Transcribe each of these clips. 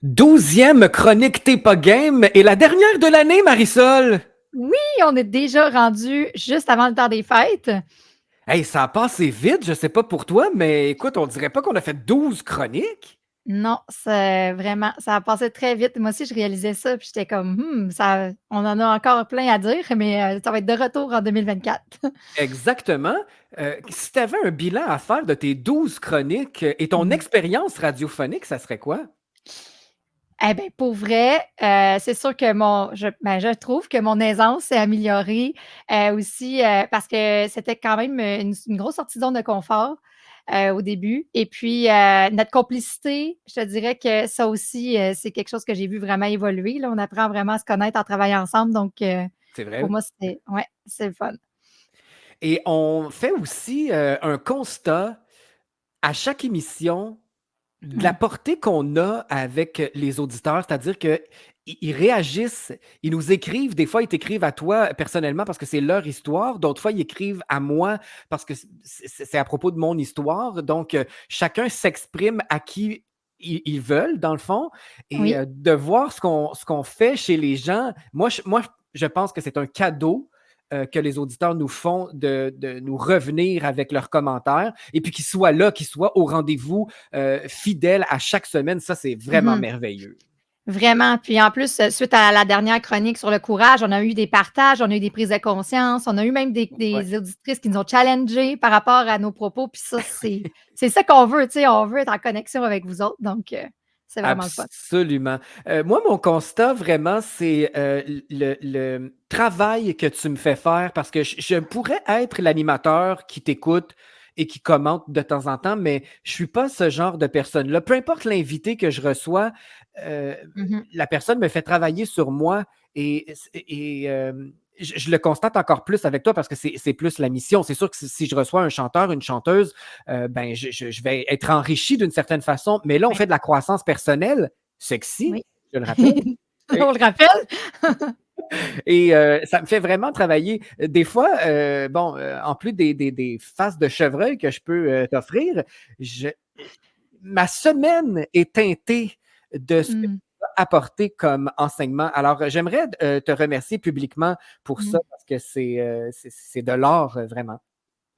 12e chronique T'es pas game et la dernière de l'année, Marisol. Oui, on est déjà rendu juste avant le temps des fêtes. Hey, ça a passé vite, je sais pas pour toi, mais écoute, on dirait pas qu'on a fait 12 chroniques. Non, c'est vraiment, ça a passé très vite. Moi aussi, je réalisais ça, puis j'étais comme, ça, on en a encore plein à dire, mais ça va être de retour en 2024. Exactement. Si tu avais un bilan à faire de tes 12 chroniques et ton Mhm. expérience radiophonique, ça serait quoi? Eh bien, pour vrai, c'est sûr que je trouve que mon aisance s'est améliorée aussi parce que c'était quand même une grosse sortie de zone de confort au début. Et puis, notre complicité, je te dirais que ça aussi, c'est quelque chose que j'ai vu vraiment évoluer. Là, on apprend vraiment à se connaître en travaillant ensemble. Donc, C'est pour vrai. moi, ouais, c'est le fun. Et on fait aussi un constat à chaque émission de la Mhm. portée qu'on a avec les auditeurs, c'est-à-dire qu'ils ils réagissent, ils nous écrivent, des fois ils t'écrivent à toi personnellement parce que c'est leur histoire, d'autres fois ils écrivent à moi parce que c'est à propos de mon histoire. Donc, chacun s'exprime à qui ils veulent, dans le fond, et Oui. de voir ce qu'on fait chez les gens, moi, je pense que c'est un cadeau que les auditeurs nous font de nous revenir avec leurs commentaires et puis qu'ils soient là, qu'ils soient au rendez-vous fidèles à chaque semaine. Ça, c'est vraiment Mhm. merveilleux. Vraiment. Puis en plus, suite à la dernière chronique sur le courage, on a eu des partages, on a eu des prises de conscience, on a eu même des, Ouais. des auditrices qui nous ont challengés par rapport à nos propos. Puis ça, c'est ça qu'on veut, tu sais, on veut être en connexion avec vous autres. Donc, c'est vraiment le fun. Absolument. Moi, mon constat, vraiment, c'est le travail que tu me fais faire parce que je pourrais être l'animateur qui t'écoute et qui commente de temps en temps, mais je ne suis pas ce genre de personne-là. Peu importe l'invité que je reçois, euh, Mhm. la personne me fait travailler sur moi et je le constate encore plus avec toi parce que c'est plus la mission. C'est sûr que si je reçois un chanteur, une chanteuse, ben, je vais être enrichi d'une certaine façon. Mais là, on Oui, fait de la croissance personnelle, sexy, oui. je le rappelle. Et, On le rappelle? et ça me fait vraiment travailler. Des fois, bon, en plus des faces de chevreuil que je peux t'offrir, je- ma semaine est teintée de ce que Mm, tu as apporté comme enseignement. Alors, j'aimerais te remercier publiquement pour ça mm. parce que c'est de l'or, vraiment.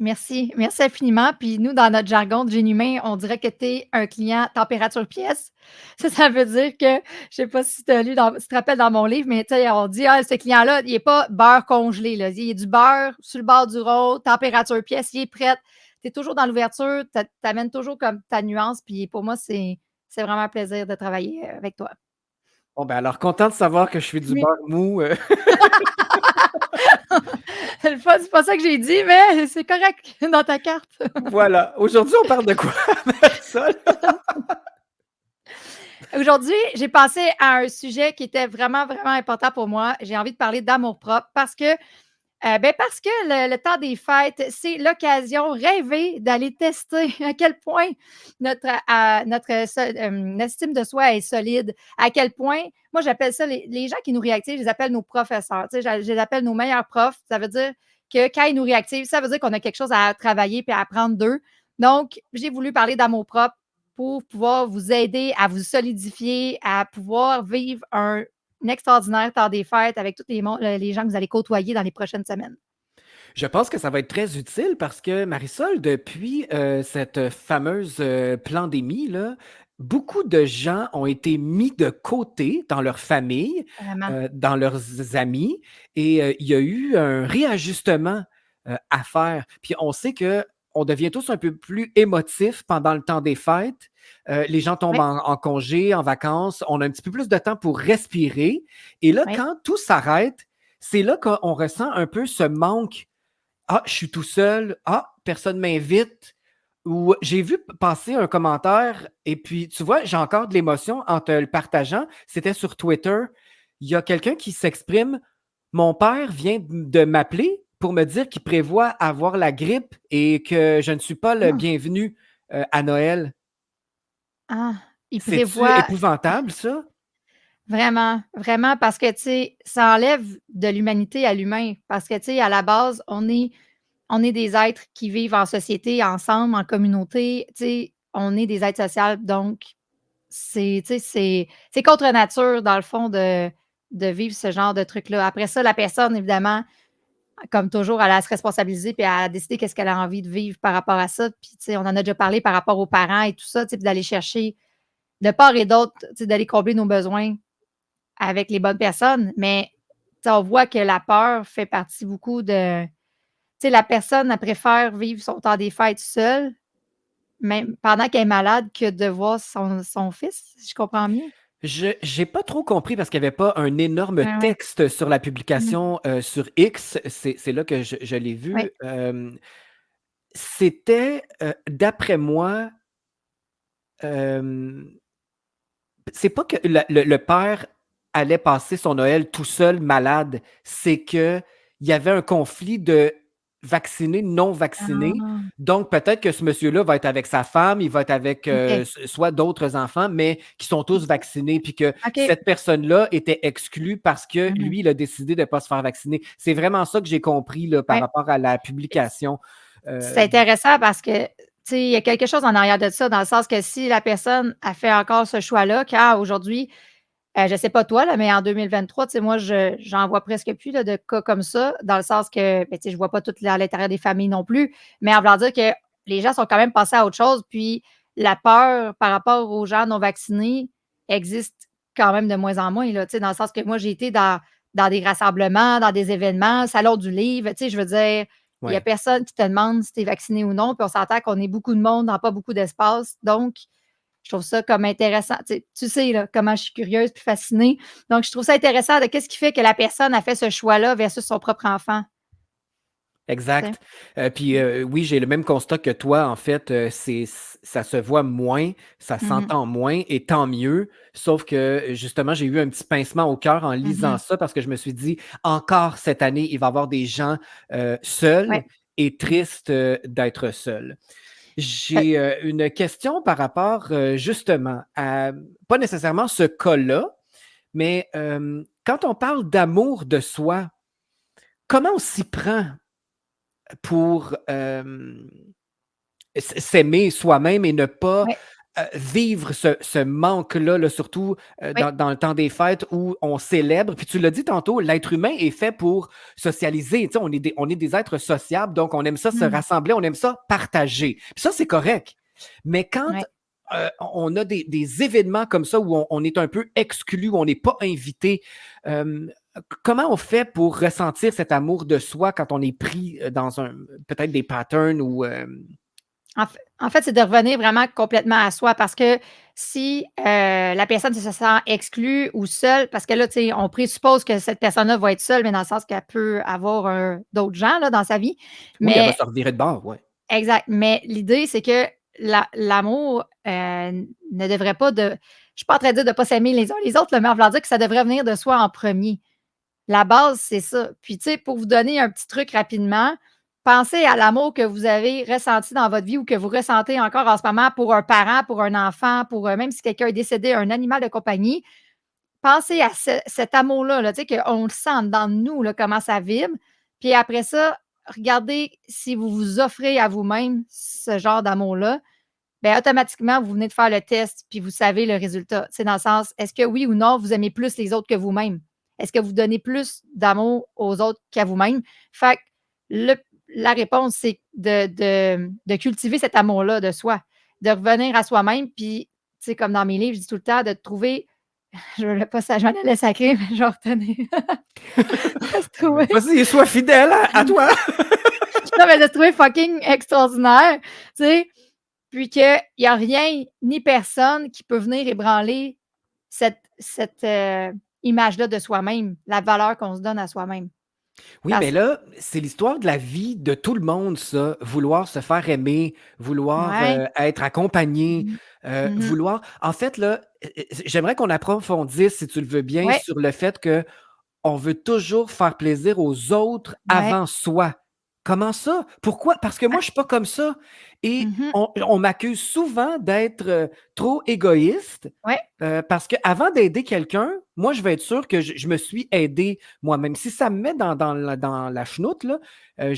Merci, merci infiniment. Puis nous, dans notre jargon de génie humain, on dirait que tu es un client température pièce. Ça veut dire que, je sais pas si tu as lu, si tu te rappelles dans mon livre, mais tu sais, on dit, ah, ce client-là, il n'est pas beurre congelé, là. Il est du beurre sur le bord du rôle, température pièce, il est prêt. Tu es toujours dans l'ouverture, tu amènes toujours comme ta nuance. Puis pour moi, c'est vraiment un plaisir de travailler avec toi. Bon, ben alors, content de savoir que je suis du Oui. beurre mou. C'est pas ça que j'ai dit, mais c'est correct dans ta carte. Voilà. Aujourd'hui, on parle de quoi, Marisol? Aujourd'hui, j'ai pensé à un sujet qui était vraiment, vraiment important pour moi. J'ai envie de parler d'amour-propre parce que le temps des fêtes, c'est l'occasion rêvée d'aller tester à quel point notre estime de soi est solide, à quel point, moi j'appelle ça les gens qui nous réactivent, je les appelle nos professeurs, tu sais, je les appelle nos meilleurs profs. Ça veut dire que quand ils nous réactivent, ça veut dire qu'on a quelque chose à travailler et à apprendre d'eux. Donc, j'ai voulu parler d'amour propre pour pouvoir vous aider à vous solidifier, à pouvoir vivre un extraordinaire temps des fêtes avec tous les gens que vous allez côtoyer dans les prochaines semaines. Je pense que ça va être très utile parce que, Marisol, depuis cette fameuse pandémie, là, beaucoup de gens ont été mis de côté dans leur famille, Vraiment. dans leurs amis, et il y a eu un réajustement à faire. Puis on sait que on devient tous un peu plus émotifs pendant le temps des fêtes. Les gens tombent Oui, en congé, en vacances. On a un petit peu plus de temps pour respirer. Et là, oui. quand tout s'arrête, c'est là qu'on ressent un peu ce manque. Ah, je suis tout seul. Ah, personne m'invite. Ou j'ai vu passer un commentaire et puis, tu vois, j'ai encore de l'émotion en te le partageant. C'était sur Twitter. Il y a quelqu'un qui s'exprime. Mon père vient de m'appeler pour me dire qu'il prévoit avoir la grippe et que je ne suis pas le Ah, bienvenu à Noël. ah, il C'est-tu prévoit épouvantable, ça? vraiment, vraiment parce que, tu sais, ça enlève de l'humanité à l'humain parce que, tu sais, à la base, on est des êtres qui vivent en société, ensemble, en communauté, tu sais, on est des êtres sociaux, donc c'est contre nature, dans le fond, de vivre ce genre de truc-là. Après ça, la personne, évidemment, comme toujours, elle a à se responsabiliser puis à décider qu'est-ce qu'elle a envie de vivre par rapport à ça. Puis, tu sais, on en a déjà parlé par rapport aux parents et tout ça, tu sais, puis d'aller chercher de part et d'autre, tu sais, d'aller combler nos besoins avec les bonnes personnes. Mais, tu sais, on voit que la peur fait partie beaucoup de. Tu sais, la personne, elle préfère vivre son temps des fêtes seule, même pendant qu'elle est malade, que de voir son fils, si je comprends mieux. Je j'ai pas trop compris parce qu'il y avait pas un énorme Ouais, ouais. texte sur la Mmh. publication, sur X. C'est là que je l'ai Oui. vu. C'était, d'après moi, hem, c'est pas que le père allait passer son Noël tout seul malade, c'est qu'il y avait un conflit de vaccinés, non vaccinés. Ah, Donc peut-être que ce monsieur-là va être avec sa femme, il va être avec, OK. soit d'autres enfants, mais qui sont tous OK. vaccinés, puis que OK. cette personne-là était exclue parce que Mmh. lui, il a décidé de ne pas se faire vacciner. C'est vraiment ça que j'ai compris là, par Ouais. rapport à la publication. C'est Heu, intéressant parce que, tu sais, il y a quelque chose en arrière de ça, dans le sens que si la personne a fait encore ce choix-là, car aujourd'hui, je sais pas toi, là, mais en 2023, tu sais, moi, j'en vois presque plus là, de cas comme ça, dans le sens que, ben, tu sais, je vois pas tout à l'intérieur des familles non plus, mais en voulant dire que les gens sont quand même passés à autre chose, puis la peur par rapport aux gens non vaccinés existe quand même de moins en moins, là, tu sais, dans le sens que moi, j'ai été dans des rassemblements, dans des événements, salon du livre, tu sais, je veux dire, il y a ouais. personne qui te demande si tu es vacciné ou non, puis on s'entend qu'on est beaucoup de monde dans pas beaucoup d'espace, donc je trouve ça comme intéressant. Tu sais là, comment je suis curieuse puis fascinée. Donc, je trouve ça intéressant de qu'est-ce qui fait que la personne a fait ce choix-là versus son propre enfant. Tu sais? Exact. Puis, Mmh. oui, j'ai le même constat que toi. En fait, ça se voit moins, ça Mmh. s'entend moins et tant mieux. Sauf que, justement, j'ai eu un petit pincement au cœur en lisant Mmh. ça parce que je me suis dit: «Encore cette année, il va y avoir des gens, seuls Ouais. et tristes, d'être seuls». Heu, J'ai, une question par rapport, justement à pas nécessairement ce cas-là, mais, quand on parle d'amour de soi, comment on s'y prend pour, s'aimer soi-même et ne pas, ouais, vivre ce manque-là, là, surtout, ouais. dans le temps des fêtes où on célèbre. Puis tu l'as dit tantôt, l'être humain est fait pour socialiser. Tu sais, on est des êtres sociables, donc on aime ça se Mmh. rassembler, on aime ça partager. Puis ça, c'est correct. Mais quand, Ouais. on a des événements comme ça où on est un peu exclu, où on n'est pas invité, comment on fait pour ressentir cet amour de soi quand on est pris, dans un peut-être des patterns ou, En fait, c'est de revenir vraiment complètement à soi parce que si, la personne se sent exclue ou seule parce que là, tu sais, on présuppose que cette personne-là va être seule, mais dans le sens qu'elle peut avoir, d'autres gens là, dans sa vie. oui, elle va Mais se revirer de bord, ouais. exact, mais l'idée, c'est que l'amour, ne devrait pas de je suis pas en train de dire de ne pas s'aimer les uns les autres, là, mais en voulant dire que ça devrait venir de soi en premier. La base, c'est ça. Puis, tu sais, pour vous donner un petit truc rapidement, pensez à l'amour que vous avez ressenti dans votre vie ou que vous ressentez encore en ce moment pour un parent, pour un enfant, pour, même si quelqu'un est décédé, un animal de compagnie. Pensez à cet amour-là, là, tu sais, qu'on le sent en dedans de nous, là, comment ça vibre. Puis après ça, regardez si vous vous offrez à vous-même ce genre d'amour-là, bien, automatiquement, vous venez de faire le test, puis vous savez le résultat. C'est dans le sens, est-ce que oui ou non, vous aimez plus les autres que vous-même? Est-ce que vous donnez plus d'amour aux autres qu'à vous-même? Fait que le la réponse, c'est de cultiver cet amour-là de soi, de revenir à soi-même, puis, tu sais, comme dans mes livres, je dis tout le temps de trouver je ne veux pas ça je m'en allais sacrer, mais je vais retenir. De se trouver Vas-y, sois fidèle à toi. non, mais de se trouver fucking extraordinaire, tu sais? Puis qu'il y a rien ni personne qui peut venir ébranler cette, image-là de soi-même, la valeur qu'on se donne à soi-même. Oui, mais Parce là, c'est l'histoire de la vie de tout le monde, ça. Vouloir se faire aimer, vouloir, ouais. être accompagné, Mmh mh. Mmh. vouloir en fait, là, j'aimerais qu'on approfondisse, si tu le veux bien, Ouais, sur le fait que on veut toujours faire plaisir aux autres ouais, avant soi. Comment ça? Pourquoi? Parce que moi, ouais. je suis pas comme ça et Mmh. on m'accuse souvent d'être, trop égoïste, Ouais, parce qu'avant d'aider quelqu'un, moi, je vais être sûr que je me suis aidé moi-même. Si ça me met dans la chenoute, là, ouais,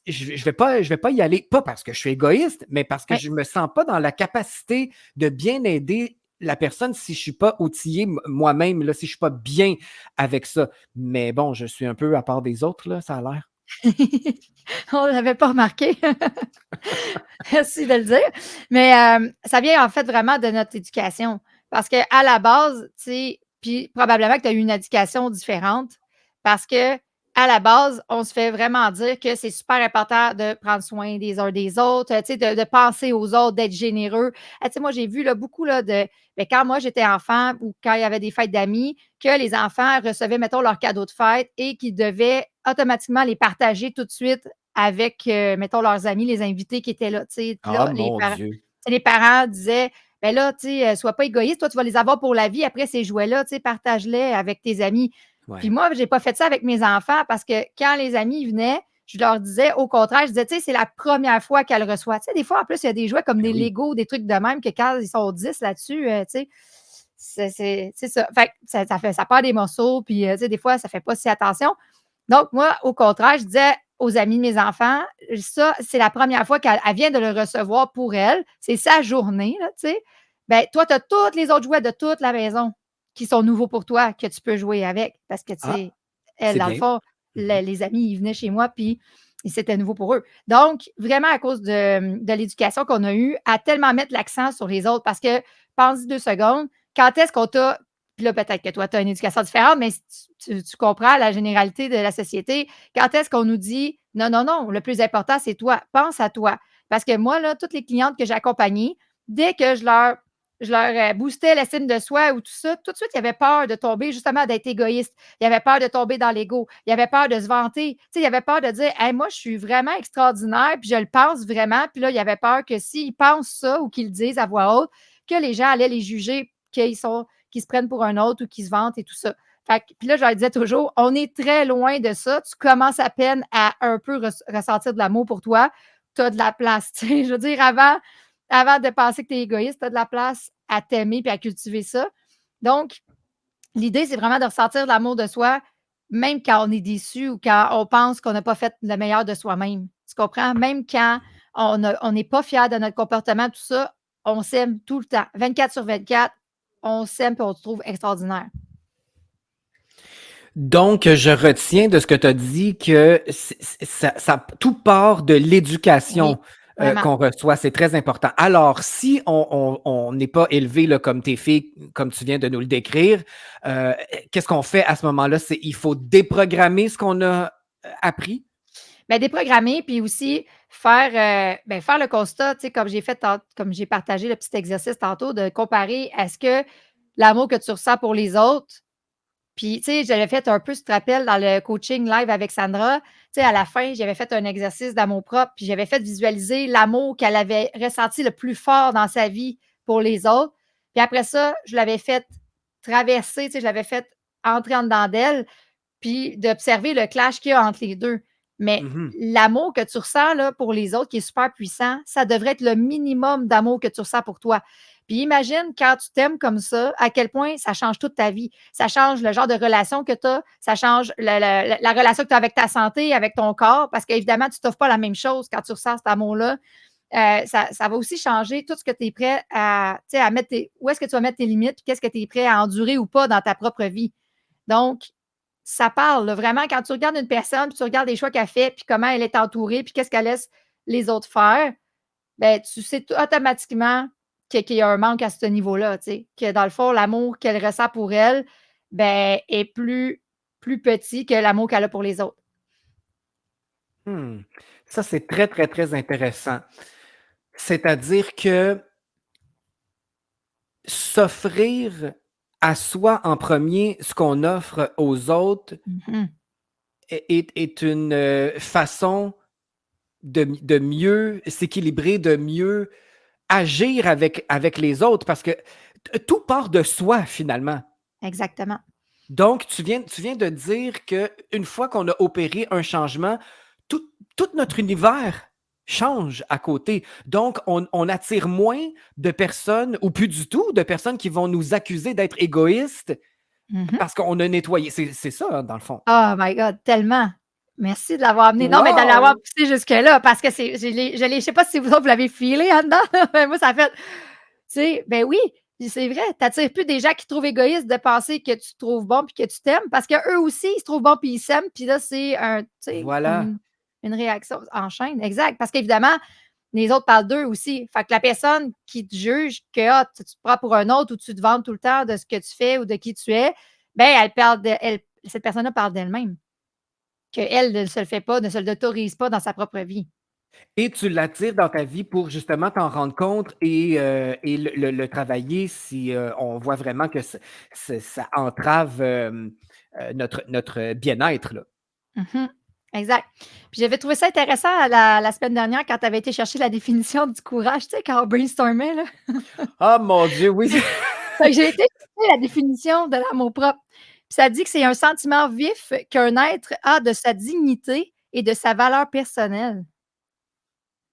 je vais pas y aller, pas parce que je suis égoïste, mais parce que ouais. je me sens pas dans la capacité de bien aider la personne si je suis pas outillé moi-même, là, si je suis pas bien avec ça. Mais bon, je suis un peu à part des autres, là, ça a l'air. On l'avait pas remarqué. Merci de le dire. Mais ça vient en fait vraiment de notre éducation. Parce qu'à la base, tu sais, puis probablement que tu as eu une éducation différente parce que à la base, on se fait vraiment dire que c'est super important de prendre soin des uns des autres, tu sais, de penser aux autres, d'être généreux. Tu sais, moi, j'ai vu là, beaucoup là, quand moi j'étais enfant ou quand il y avait des fêtes d'amis, que les enfants recevaient, mettons, leurs cadeaux de fête et qu'ils devaient automatiquement les partager tout de suite avec, mettons, leurs amis, les invités qui étaient là. Tu sais, puis Ah, là, mon Dieu. les parents disaient, ben là, tu sais, sois pas égoïste, toi, tu vas les avoir pour la vie. Après, ces jouets-là, tu sais, partage-les avec tes amis. Puis Ouais. moi, j'ai pas fait ça avec mes enfants parce que quand les amis venaient, je leur disais, au contraire, je disais, tu sais, c'est la première fois qu'elle reçoit. Tu sais, des fois, en plus, il y a des jouets comme Ben des oui. Legos, des trucs de même que quand ils sont 10 là-dessus, tu sais, c'est ça. Fait que ça perd des morceaux, puis, tu sais, des fois, ça fait pas si attention. Donc, moi, au contraire, je disais aux amis de mes enfants, ça, c'est la première fois qu'elle vient de le recevoir pour elle. C'est sa journée, là, tu sais. Ben, toi, tu as tous les autres jouets de toute la maison qui sont nouveaux pour toi, que tu peux jouer avec. Parce que, tu Ah, sais, elle, c'est dans le bien. fond, Mhm. les amis, ils venaient chez moi, puis c'était nouveau pour eux. Donc, vraiment, à cause de l'éducation qu'on a eue, à tellement mettre l'accent sur les autres, parce que, pense 2 secondes, quand est-ce qu'on t'a puis là, peut-être que toi, tu as une éducation différente, mais si tu comprends la généralité de la société. Quand est-ce qu'on nous dit non, non, non, le plus important, c'est toi, pense à toi. Parce que moi, là, toutes les clientes que j'ai accompagnées, dès que je leur boostais l'estime de soi ou tout ça, tout de suite, il y avait peur de tomber, justement, d'être égoïste. Il y avait peur de tomber dans l'ego. Il y avait peur de se vanter. Tu sais, il y avait peur de dire, hey, moi, je suis vraiment extraordinaire, puis je le pense vraiment. Puis là, il y avait peur que s'ils pensent ça ou qu'ils le disent à voix haute, que les gens allaient les juger, qu'ils se prennent pour un autre ou qu'ils se vantent et tout ça. Puis là, je leur disais toujours, on est très loin de ça. Tu commences à peine à un peu ressentir de l'amour pour toi. Tu as de la place. Je veux dire, avant de penser que tu es égoïste, tu as de la place à t'aimer et à cultiver ça. Donc, l'idée, c'est vraiment de ressentir de l'amour de soi, même quand on est déçu ou quand on pense qu'on n'a pas fait le meilleur de soi-même. Tu comprends? Même quand on n'est pas fier de notre comportement, tout ça, on s'aime tout le temps. 24/24, on s'aime et on se trouve extraordinaire. Donc, je retiens de ce que tu as dit que tout part de Oui, l'éducation vraiment. qu'on reçoit. C'est très important. Alors, si on n'est pas élevé là, comme tes filles, comme tu viens de nous le décrire, qu'est-ce qu'on fait à ce moment-là? Il faut déprogrammer ce qu'on a appris? Ben, déprogrammer, puis aussi faire le constat, tu sais, comme j'ai partagé le petit exercice tantôt, de comparer est-ce que l'amour que tu ressens pour les autres. Puis, tu sais, j'avais fait un peu, si tu te rappelles, dans le coaching live avec Sandra, tu sais, à la fin, j'avais fait un exercice d'amour propre, puis j'avais fait visualiser l'amour qu'elle avait ressenti le plus fort dans sa vie pour les autres. Puis après ça, je l'avais fait traverser, tu sais, je l'avais fait entrer en dedans d'elle, puis d'observer le clash qu'il y a entre les deux. Mais Mhm. l'amour que tu ressens là, pour les autres, qui est super puissant, ça devrait être le minimum d'amour que tu ressens pour toi. Puis imagine quand tu t'aimes comme ça, à quel point ça change toute ta vie. Ça change le genre de relation que tu as, ça change la relation que tu as avec ta santé, avec ton corps, parce qu'évidemment, tu t'offres pas la même chose quand tu ressens cet amour-là. Ça va aussi changer tout ce que tu es prêt à mettre où est-ce que tu vas mettre tes limites, puis qu'est-ce que tu es prêt à endurer ou pas dans ta propre vie. Donc, ça parle là, vraiment quand tu regardes une personne, puis tu regardes les choix qu'elle fait, puis comment elle est entourée, puis qu'est-ce qu'elle laisse les autres faire, ben, tu sais automatiquement qu'il y a un manque à ce niveau-là, tu sais, que dans le fond, l'amour qu'elle ressent pour elle, ben, est plus petit que l'amour qu'elle a pour les autres. Hmm. Ça, c'est très, très, très intéressant. C'est-à-dire que s'offrir à soi en premier ce qu'on offre aux autres Mhm. est une façon de mieux s'équilibrer, de mieux agir avec les autres parce que tout part de soi finalement. Exactement. Donc, tu viens de dire qu'une fois qu'on a opéré un changement, tout notre univers change à côté. Donc, on attire moins de personnes, ou plus du tout, de personnes qui vont nous accuser d'être égoïstes Mhm. parce qu'on a nettoyé. C'est ça, hein, dans le fond. Oh my God, tellement. Merci de l'avoir amené. Non, mais de l'avoir Wow! poussé jusque-là, parce que je sais pas si vous autres, vous l'avez filé en dedans, mais moi, ça a fait, tu sais, ben oui, Puis c'est vrai, tu n'attires plus des gens qui trouvent égoïstes de penser que tu te trouves bon puis que tu t'aimes parce qu'eux aussi, ils se trouvent bons puis ils s'aiment. Puis là, c'est tu sais, comme Voilà. une réaction en chaîne. Exact. Parce qu'évidemment, les autres parlent d'eux aussi. Fait que la personne qui te juge que tu te prends pour un autre ou tu te vantes tout le temps de ce que tu fais ou de qui tu es, ben cette personne-là parle d'elle-même. Qu'elle ne se le fait pas, ne se l'autorise pas dans sa propre vie. Et tu l'attires dans ta vie pour justement t'en rendre compte et le travailler si on voit vraiment que ça entrave notre bien-être, là. Mhm. Exact. Puis j'avais trouvé ça intéressant la semaine dernière quand tu avais été chercher la définition du courage, tu sais, quand on brainstormait, là. Ah mon Dieu, oui! Fait que j'ai été chercher la définition de l'amour-propre. Puis ça dit que c'est un sentiment vif qu'un être a de sa dignité et de sa valeur personnelle.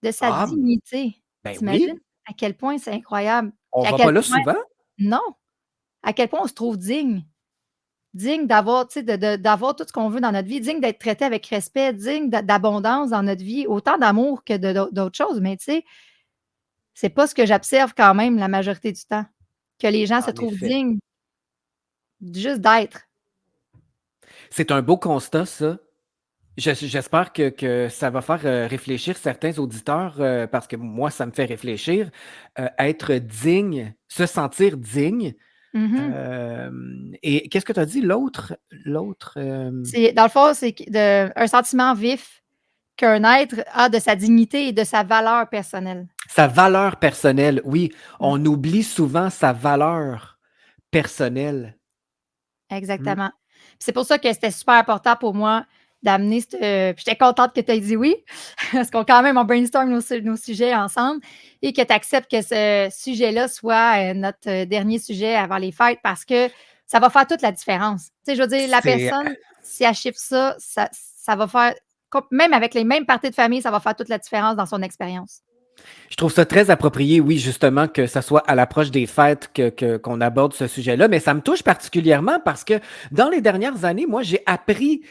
De sa Ah, dignité. ben T'imagines oui, à quel point c'est incroyable? on Puis à va quel pas là point souvent. non, à quel point on se trouve digne. Digne d'avoir, tu sais, d'avoir tout ce qu'on veut dans notre vie, digne d'être traité avec respect, digne d'abondance dans notre vie, autant d'amour que d'autres choses. Mais tu sais, c'est pas ce que j'observe quand même la majorité du temps, que les gens se En trouvent effet. dignes juste d'être. C'est un beau constat, ça. J'espère que ça va faire réfléchir certains auditeurs parce que moi, ça me fait réfléchir. Être digne, se sentir digne. Mhm. Et qu'est-ce que tu as dit? L'autre, Dans le fond, c'est un sentiment vif qu'un être a de sa dignité et de sa valeur personnelle. sa valeur personnelle. Oui, Mm. on oublie souvent sa valeur personnelle. Mm. Exactement. Puis c'est pour ça que c'était super important pour moi d'amener puis j'étais contente que tu aies dit oui, parce qu'on quand même on brainstorm nos sujets ensemble et que tu acceptes que ce sujet-là soit notre dernier sujet avant les fêtes parce que ça va faire toute la différence. Tu sais, je veux dire, la C'est personne, si elle chiffre ça va faire, même avec les mêmes parties de famille, ça va faire toute la différence dans son expérience. Je trouve ça très approprié, oui, justement, que ça soit à l'approche des fêtes qu'on aborde ce sujet-là, mais ça me touche particulièrement parce que dans les dernières années, moi, j'ai appris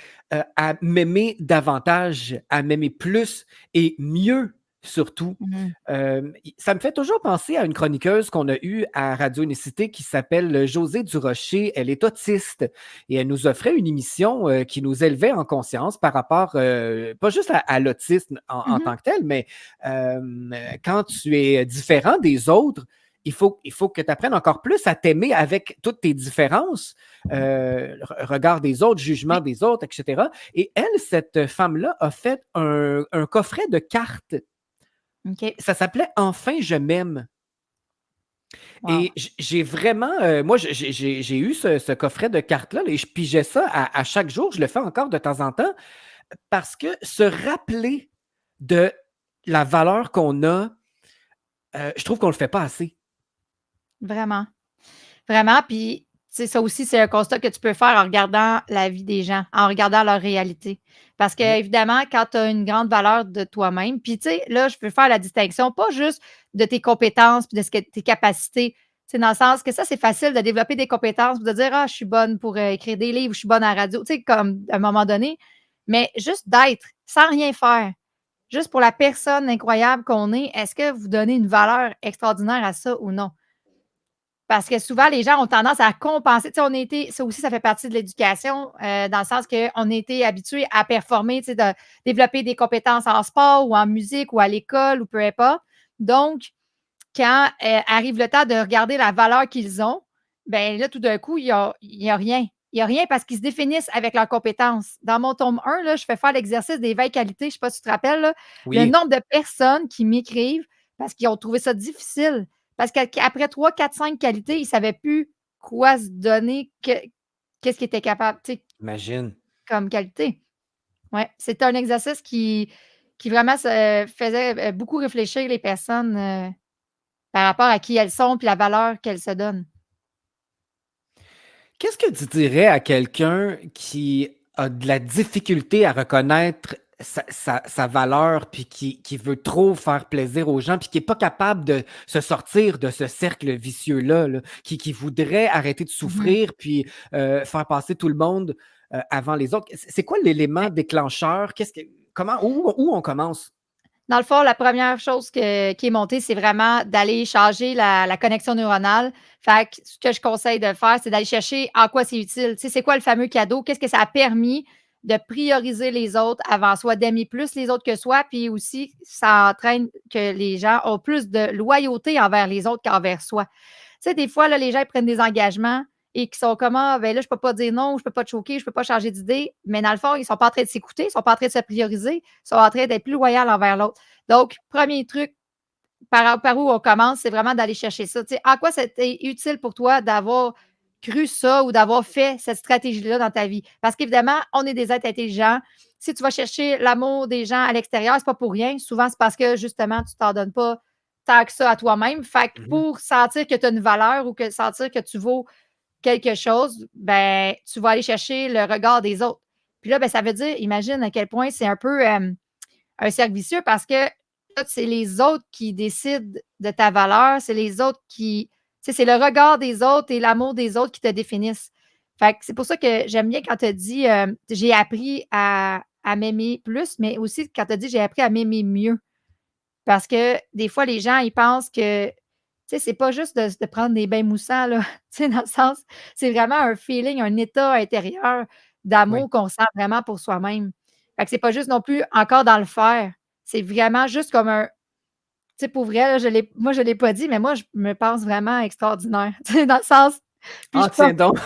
à m'aimer davantage, à m'aimer plus et mieux surtout. Mhm. Ça me fait toujours penser à une chroniqueuse qu'on a eue à Radio Unicité qui s'appelle Josée Durocher. Elle est autiste et elle nous offrait une émission qui nous élevait en conscience par rapport, pas juste à l'autisme en Mhm. tant que tel, mais euh, quand tu es différent des autres, il faut que tu apprennes encore plus à t'aimer avec toutes tes différences, regard des autres, jugement Oui. des autres, etc. Et elle, cette femme-là, a fait un coffret de cartes. OK. Ça s'appelait Enfin, je m'aime. Wow. Et j'ai vraiment, moi, j'ai eu ce coffret de cartes-là et je pigeais ça à chaque jour. Je le fais encore de temps en temps parce que se rappeler de la valeur qu'on a, je trouve qu'on ne le fait pas assez. Vraiment. Vraiment, puis tu sais, ça aussi, c'est un constat que tu peux faire en regardant la vie des gens, en regardant leur réalité. Parce Oui. qu'évidemment, quand tu as une grande valeur de toi-même, puis tu sais, là, je peux faire la distinction, pas juste de tes compétences puis de tes capacités. C'est dans le sens que ça, c'est facile de développer des compétences, de dire, ah, je suis bonne pour écrire des livres, je suis bonne à la radio, tu sais, comme à un moment donné. Mais juste d'être, sans rien faire, juste pour la personne incroyable qu'on est ce que vous donnez une valeur extraordinaire à ça ou non? Parce que souvent, les gens ont tendance à compenser. Tu sais, ça aussi, ça fait partie de l'éducation, dans le sens qu'on a été habitués à performer, tu sais, de développer des compétences en sport ou en musique ou à l'école ou peu importe. Donc, quand arrive le temps de regarder la valeur qu'ils ont, ben là, tout d'un coup, il y a rien. Il n'y a rien parce qu'ils se définissent avec leurs compétences. Dans mon tome 1, là, je fais faire l'exercice des 20 qualités. Je ne sais pas si tu te rappelles, là, le Oui. nombre de personnes qui m'écrivent parce qu'ils ont trouvé ça difficile. Parce qu'après 3, 4, 5 qualités, ils ne savaient plus quoi se donner, qu'est-ce qu'ils étaient capables, tu sais, Imagine. comme qualité. Ouais, c'était un exercice qui vraiment faisait beaucoup réfléchir les personnes par rapport à qui elles sont puis la valeur qu'elles se donnent. Qu'est-ce que tu dirais à quelqu'un qui a de la difficulté à reconnaître sa valeur, puis qui veut trop faire plaisir aux gens, puis qui n'est pas capable de se sortir de ce cercle vicieux-là, là, qui voudrait arrêter de Mhm. souffrir, puis faire passer tout le monde avant les autres? C'est quoi l'élément déclencheur? Où on commence? Dans le fond, la première chose qui est montée, c'est vraiment d'aller changer la connexion neuronale. Fait que ce que je conseille de faire, c'est d'aller chercher en quoi c'est utile. Tu sais, c'est quoi le fameux cadeau? Qu'est-ce que ça a permis de prioriser les autres avant soi, d'aimer plus les autres que soi, puis aussi, ça entraîne que les gens ont plus de loyauté envers les autres qu'envers soi. Tu sais, des fois, là, les gens ils prennent des engagements et qui sont comme ah, ben là, je peux pas dire non, je peux pas te choquer, je peux pas changer d'idée. Mais dans le fond, ils sont pas en train de s'écouter, ils sont pas en train de se prioriser, ils sont en train d'être plus loyaux envers l'autre. Donc, premier truc, par où on commence, c'est vraiment d'aller chercher ça. Tu sais, en quoi c'était utile pour toi d'avoir cru ça ou d'avoir fait cette stratégie-là dans ta vie? Parce qu'évidemment, on est des êtres intelligents. Si tu vas chercher l'amour des gens à l'extérieur, c'est pas pour rien. Souvent, c'est parce que justement, tu t'en donnes pas tant que ça à toi-même. Fait que Mhm. pour sentir que tu as une valeur ou que sentir que tu vaux quelque chose, ben, tu vas aller chercher le regard des autres. Puis là, ben, ça veut dire, imagine à quel point c'est un peu un cercle vicieux parce que là, c'est les autres qui décident de ta valeur, c'est les autres qui. Tu sais, c'est le regard des autres et l'amour des autres qui te définissent. Fait que c'est pour ça que j'aime bien quand tu as dit j'ai appris à m'aimer plus, mais aussi quand tu as dit j'ai appris à m'aimer mieux. Parce que des fois, les gens, ils pensent que, tu sais, c'est pas juste de prendre des bains moussants, là. Tu sais, dans le sens, c'est vraiment un feeling, un état intérieur Oui. d'amour qu'on sent vraiment pour soi-même. Fait que c'est pas juste non plus encore dans le faire. C'est vraiment juste comme un, tu sais, pour vrai, là, moi, je l'ai pas dit, mais moi, je me pense vraiment extraordinaire. Tu sais, dans le sens, puis je Ah, suis pas. tiens donc.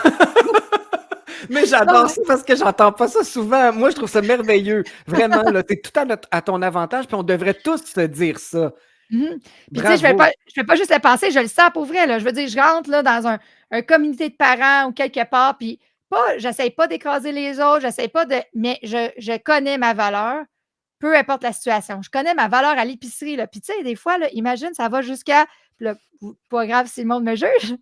Mais Non, j'adore mais. ça parce que j'entends pas ça souvent. Moi, je trouve ça merveilleux. Vraiment, là, t'es tout à ton avantage, puis on devrait tous se dire ça. Mhm. Puis tu sais, Bravo. je fais pas juste le penser, je le sens pour vrai, là. Je veux dire, je rentre là, dans un communauté de parents ou quelque part, puis j'essaye pas d'écraser les autres, j'essaye pas de. Mais je connais ma valeur, peu importe la situation. Je connais ma valeur à l'épicerie, là. Puis tu sais, des fois, là, imagine, ça va jusqu'à. Puis là, pas grave si le monde me juge.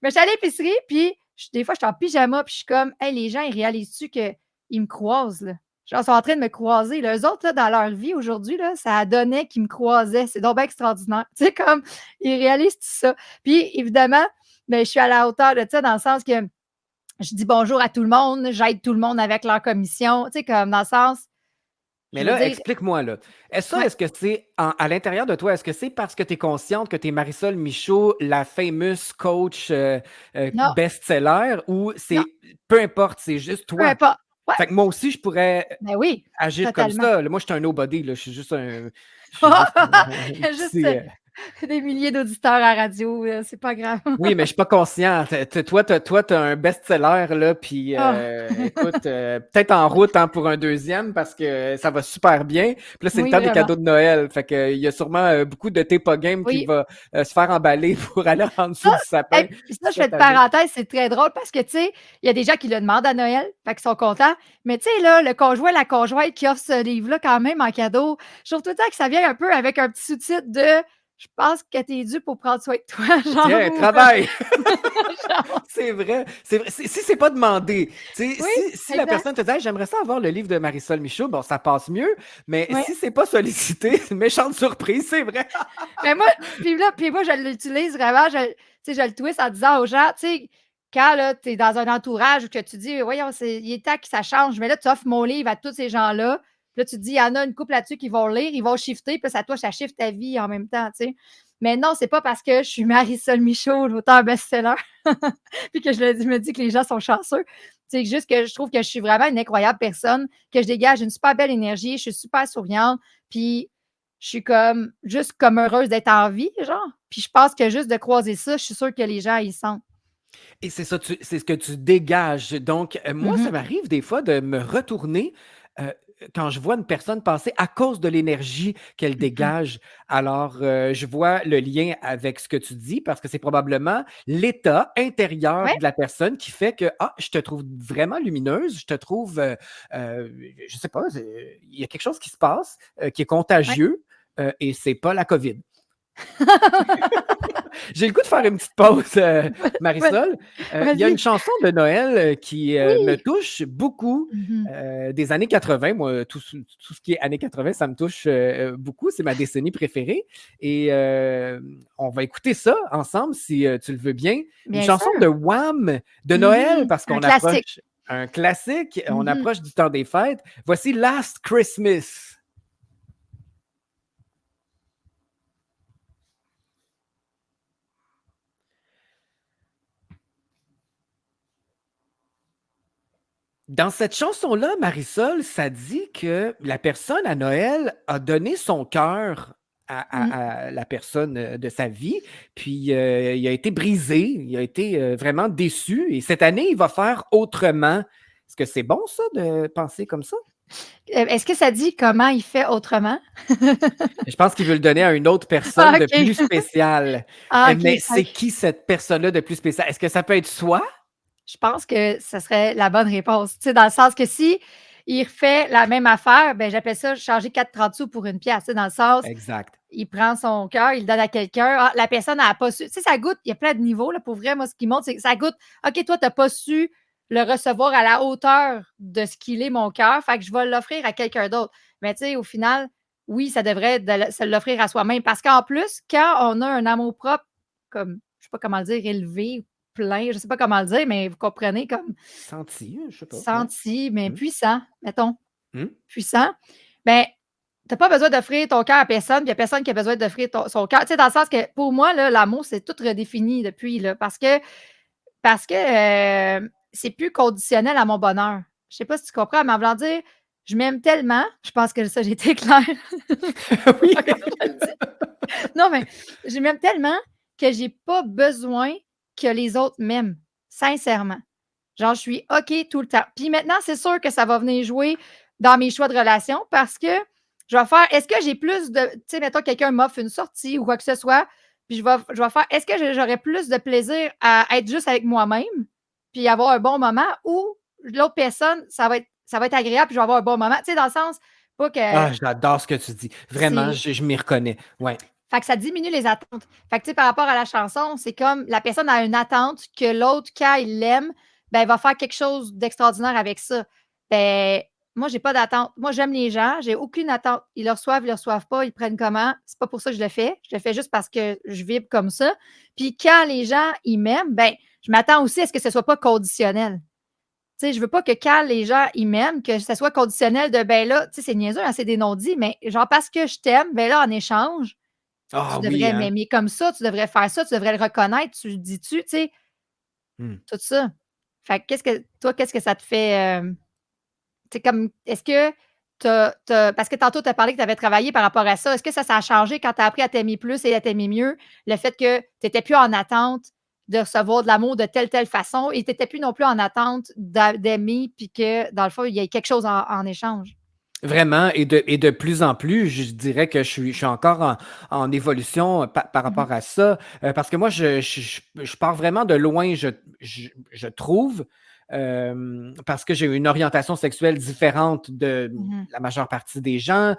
Mais je suis à l'épicerie, puis des fois, je suis en pyjama, puis je suis comme, hey, les gens, ils réalisent-tu qu'ils me croisent, là? Genre, ils sont en train de me croiser. Là. Eux autres, là, dans leur vie aujourd'hui, là, ça a donné qu'ils me croisaient. C'est donc bien extraordinaire. Tu sais, comme, ils réalisent tout ça. Puis, évidemment, ben, je suis à la hauteur de ça, dans le sens que je dis bonjour à tout le monde, j'aide tout le monde avec leur commission. Tu sais, comme, dans le sens, Mais je veux là, dire, explique-moi, là. ouais, Est-ce que c'est à l'intérieur de toi, est-ce que c'est parce que tu es consciente que tu es Marisol Michaud, la fameuse coach non, best-seller, ou non, c'est peu importe, c'est juste peu toi? importe. Ouais, Fait que moi aussi, je pourrais ben oui, agir comme totalement. ça. Là, moi, je suis un nobody, là. Je suis juste Il un y a juste petit. des milliers d'auditeurs à la radio, c'est pas grave. Oui, mais je suis pas conscient. Toi, t'as un best-seller, là, puis Ah, écoute, peut-être en route hein, pour un deuxième parce que ça va super bien. Puis là, c'est le oui, temps des vraiment. cadeaux de Noël. Fait que il y a sûrement beaucoup de Tepa Game qui Oui. va se faire emballer pour aller en dessous Ça, du sapin puis ça, je fais cette de année. parenthèse, c'est très drôle parce que, tu sais, il y a des gens qui le demandent à Noël, fait qu'ils sont contents. Mais tu sais, là, le conjoint, la conjointe qui offre ce livre-là quand même en cadeau, je trouve tout le temps que ça vient un peu avec un petit sous-titre de je pense que t'es dû pour prendre soin de toi, genre, Tiens, ou travail! genre, C'est vrai. C'est vrai. Si c'est pas demandé, tu sais, oui, si la exact. personne te dit hey, j'aimerais ça avoir le livre de Marisol Michaud, bon, ça passe mieux. Mais Oui. si c'est pas sollicité, c'est une méchante surprise, c'est vrai. Mais moi, puis moi, je l'utilise vraiment, tu sais, je le twist en disant aux gens, tu sais, quand là, tu es dans un entourage où que tu dis, voyons, il est temps que ça change, mais là, tu offres mon livre à tous ces gens-là. Puis là, tu te dis, il y en a une couple là-dessus qui vont lire, ils vont shifter, puis là, ça, toi, ça shift ta vie en même temps, tu sais. Mais non, c'est pas parce que je suis Marisol Michaud, l'auteur best-seller, puis que je me dis que les gens sont chanceux. C'est juste que je trouve que je suis vraiment une incroyable personne, que je dégage une super belle énergie, je suis super souriante, puis je suis comme juste comme heureuse d'être en vie, genre. Puis je pense que juste de croiser ça, je suis sûre que les gens ils sentent. Et c'est ça, c'est ce que tu dégages. Donc, moi, ça Mhm, m'arrive des fois de me retourner euh, quand je vois une personne passer à cause de l'énergie qu'elle mhm. dégage. Alors, je vois le lien avec ce que tu dis parce que c'est probablement l'état intérieur Ouais, de la personne qui fait que, ah, je te trouve vraiment lumineuse, je te trouve, je sais pas, il y a quelque chose qui se passe qui est ouais. contagieux et c'est pas la COVID. J'ai le goût de faire une petite pause, Vas-y, Marisol. Il y a une vas-y. chanson de Noël qui me Oui. touche beaucoup Mhm. des années 80. Moi, tout ce qui est années 80, ça me touche beaucoup. C'est ma décennie préférée. Et on va écouter ça ensemble, si tu le veux bien. Une Bien chanson sûr. de Wham de Noël, Mhm. parce Un qu'on classique. approche un classique, on Mhm. approche du temps des fêtes. Voici Last Christmas. Dans cette chanson-là, Marisol, ça dit que la personne à Noël a donné son cœur Mmh. à la personne de sa vie, puis il a été brisé, il a été vraiment déçu, et cette année, il va faire autrement. Est-ce que c'est bon, ça, de penser comme ça? Est-ce que ça dit comment il fait autrement? Je pense qu'il veut le donner à une autre personne Ah de OK. plus spéciale. Ah OK, Mais c'est qui cette personne-là de plus spéciale? Est-ce que ça peut être soi? je pense que ça serait la bonne réponse. Tu sais, dans le sens que si il refait la même affaire, ben j'appelle ça changer 4,30 sous pour une pièce. Tu sais, dans le sens, Exact. il prend son cœur, il le donne à quelqu'un. Ah, la personne n'a pas su. Tu sais, ça goûte, il y a plein de niveaux. Là, pour vrai, moi, ce qui montre, c'est que ça goûte. OK, toi, tu n'as pas su le recevoir à la hauteur de ce qu'il est, mon cœur. Fait que je vais l'offrir à quelqu'un d'autre. Mais tu sais, au final, oui, ça devrait être se l'offrir à soi-même. Parce qu'en plus, quand on a un amour propre, comme, je sais pas comment le dire, élevé, plein, je sais pas comment le dire, mais vous comprenez, comme Senti, je sais pas. Ouais. senti, mais Hmm. puissant, mettons, Hmm. puissant, ben, tu as pas besoin d'offrir ton cœur à personne, puis il y a personne qui a besoin d'offrir son cœur. Tu sais, dans le sens que pour moi, là, l'amour, c'est tout redéfini depuis, là, parce que c'est plus conditionnel à mon bonheur. Je sais pas si tu comprends, mais en voulant dire, je m'aime tellement, je pense que ça, j'ai été claire. Je sais Oui. pas comment je le dis. Non, mais je m'aime tellement que j'ai pas besoin que les autres m'aiment, sincèrement. Genre, je suis OK tout le temps. Puis maintenant, c'est sûr que ça va venir jouer dans mes choix de relation parce que je vais faire est-ce que j'ai plus de tu sais, mettons, quelqu'un m'offre une sortie ou quoi que ce soit, puis je vais faire est-ce que j'aurais plus de plaisir à être juste avec moi-même, puis avoir un bon moment ou l'autre personne, ça va être agréable, puis je vais avoir un bon moment. Tu sais, dans le sens, pas que Ah, j'adore ce que tu dis. Vraiment, c'est je m'y reconnais. Ouais. fait que ça diminue les attentes. Fait que, tu sais, par rapport à la chanson, c'est comme la personne a une attente que l'autre, quand il l'aime, ben, il va faire quelque chose d'extraordinaire avec ça. Ben, moi, j'ai pas d'attente. Moi, j'aime les gens, j'ai aucune attente. Ils le reçoivent, ils le reçoivent pas, ils prennent comment. C'est pas pour ça que je le fais. Je le fais juste parce que je vibre comme ça. Puis quand les gens, ils m'aiment, ben, je m'attends aussi à ce que ce soit pas conditionnel. Tu sais, je veux pas que quand les gens, ils m'aiment, que ce soit conditionnel de, ben là, tu sais, c'est niaiseux, hein, c'est des non-dits, mais genre parce que je t'aime, ben là, en échange, Ah tu oui, devrais hein? m'aimer comme ça, tu devrais faire ça, tu devrais le reconnaître, tu le dis-tu, tu sais? Hmm. Tout ça. Fait que qu'est-ce que ça te fait, tu comme est-ce que tu parce que tantôt tu as parlé que tu avais travaillé par rapport à ça. Est-ce que ça a changé quand tu as appris à t'aimer plus et à t'aimer mieux? Le fait que tu étais plus en attente de recevoir de l'amour de telle façon et tu étais plus non plus en attente d'aimer puis que dans le fond, il y ait quelque chose en échange? Vraiment, et de plus en plus, je dirais que je suis encore en évolution par Mmh mh. rapport à ça. Parce que moi, je pars vraiment de loin, je trouve, parce que j'ai eu une orientation sexuelle différente de Mmh. la majeure partie des gens,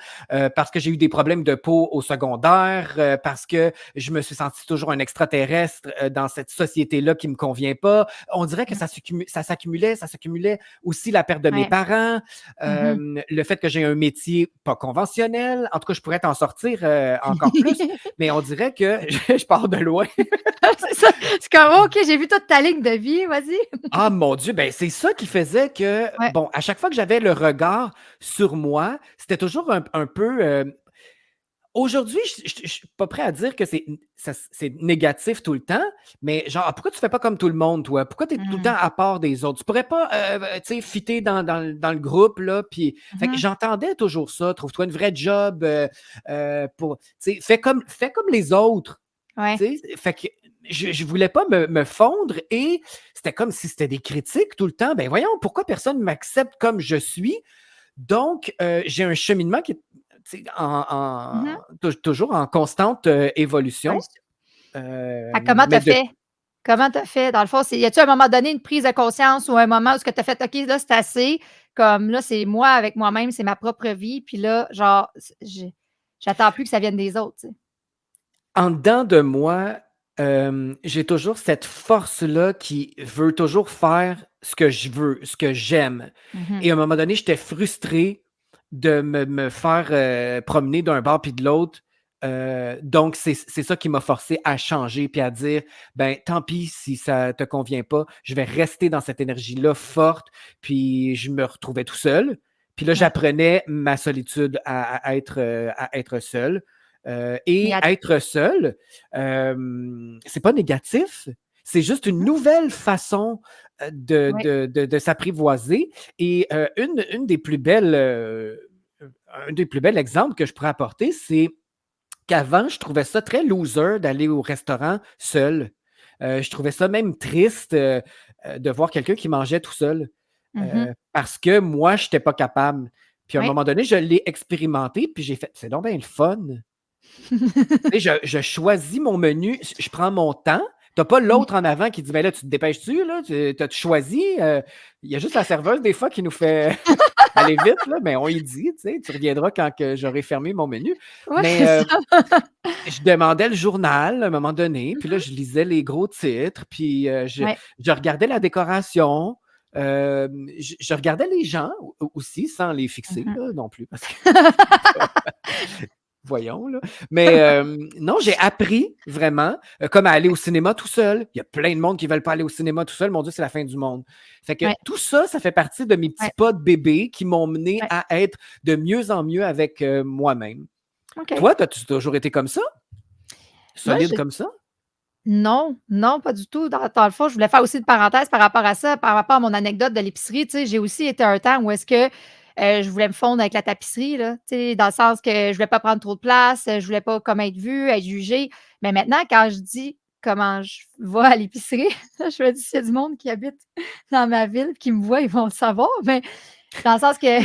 parce que j'ai eu des problèmes de peau au secondaire, parce que je me suis senti toujours un extraterrestre dans cette société-là qui me convient pas. On dirait que Mmh. ça s'accumulait aussi la perte de mes Ouais. parents, Mmh mh. le fait que j'ai un métier pas conventionnel. En tout cas, je pourrais t'en sortir encore plus, mais on dirait que je pars de loin. C'est ça. C'est comme: «OK, j'ai vu toute ta ligne de vie, vas-y». Ah mon Dieu, ben c'est ça qui faisait que, Ouais. bon, à chaque fois que j'avais le regard sur moi, c'était toujours un peu. Aujourd'hui, je suis pas prêt à dire que c'est négatif tout le temps, mais genre, ah, pourquoi tu fais pas comme tout le monde, toi? Pourquoi tu es tout le temps Mmh. à part des autres? Tu pourrais pas, tu sais, fitter dans le groupe, là, puis Mmh fait que mh. j'entendais toujours ça. Trouve-toi une vraie job, pour tu sais, fais comme les autres, Ouais. tu sais? Fait que je voulais pas me fondre, et c'était comme si c'était des critiques tout le temps. Ben voyons, pourquoi personne m'accepte comme je suis? Donc, j'ai un cheminement qui est, tu sais, Mmh mh. toujours en constante Ouais. évolution. Fait comment tu Mais as fait? Comment tu as fait? Dans le fond, c'est y a-tu un moment donné une prise de conscience ou un moment où ce que tu as fait: «OK, là, c'est assez, comme là, c'est moi avec moi-même, c'est ma propre vie, puis là, genre, j'attends plus que ça vienne des autres», tu sais? en dedans de moi, j'ai toujours cette force-là qui veut toujours faire ce que je veux, ce que j'aime. Mmh mh. Et à un moment donné, j'étais frustré de me faire promener d'un bord puis de l'autre. Donc, c'est ça qui m'a forcé à changer puis à dire, ben, tant pis si ça te convient pas, je vais rester dans cette énergie-là forte. Puis je me retrouvais tout seul. Puis là, Ouais. j'apprenais ma solitude à être seul. Mais Et att être seul, c'est pas négatif, c'est juste une mmh mh. nouvelle façon, Oui. de s'apprivoiser. Et une des plus belles, un des plus bels exemples que je pourrais apporter, c'est qu'avant, je trouvais ça très loser d'aller au restaurant seul. Je trouvais ça même triste de voir quelqu'un qui mangeait tout seul Mhm. parce que moi, je n'étais pas capable. Puis à un Oui. moment donné, je l'ai expérimenté, puis j'ai fait, c'est donc bien le fun. Tu sais, je choisis mon menu, je prends mon temps. Tu n'as pas l'autre en avant qui dit, ben là, tu te dépêches-tu, là? T'as-tu choisi? Il y a juste la serveuse, des fois, qui nous fait aller vite, là, mais on y dit, tu sais, tu reviendras quand que j'aurai fermé mon menu. Oui, Mais c'est ça. je demandais le journal à un moment donné, puis là, Mhm. je lisais les gros titres, puis Oui. je regardais la décoration. Je regardais les gens aussi, sans les fixer Mhm. là, non plus, parce que voyons, là. Mais non, j'ai appris vraiment, comme à aller au cinéma tout seul. Il y a plein de monde qui ne veulent pas aller au cinéma tout seul. Mon Dieu, c'est la fin du monde. Fait que Oui. tout ça, ça fait partie de mes petits Oui. pas de bébé qui m'ont mené Oui. à être de mieux en mieux avec moi-même. OK. Toi, as-tu toujours été comme ça? Moi, Solide comme ça? non, non, pas du tout. Dans le fond, je voulais faire aussi une parenthèse par rapport à ça, par rapport à mon anecdote de l'épicerie. Tu sais, j'ai aussi été un temps où est-ce que je voulais me fondre avec la tapisserie, là, tu sais, dans le sens que je voulais pas prendre trop de place, je voulais pas comme être vue, être jugée. Mais maintenant, quand je dis comment je vais à l'épicerie, je me dis, s'il y a du monde qui habite dans ma ville, qui me voit, ils vont le savoir. Mais dans le sens que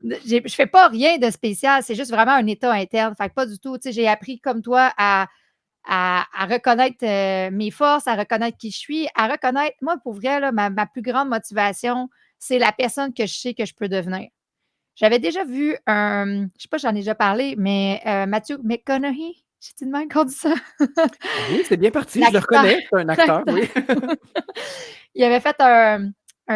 je fais pas rien de spécial, c'est juste vraiment un état interne. Fait que pas du tout. Tu sais, j'ai appris comme toi à reconnaître mes forces, à reconnaître qui je suis, à reconnaître, moi, pour vrai, là, ma plus grande motivation, c'est la personne que je sais que je peux devenir. J'avais déjà vu un, je sais pas, j'en ai déjà parlé, mais Matthew McConaughey, j'ai-tu de même qu'on dit ça? Oui, c'est bien parti. Je le L'acteur, reconnais. C'est un acteur, l'acteur. oui. Il avait fait un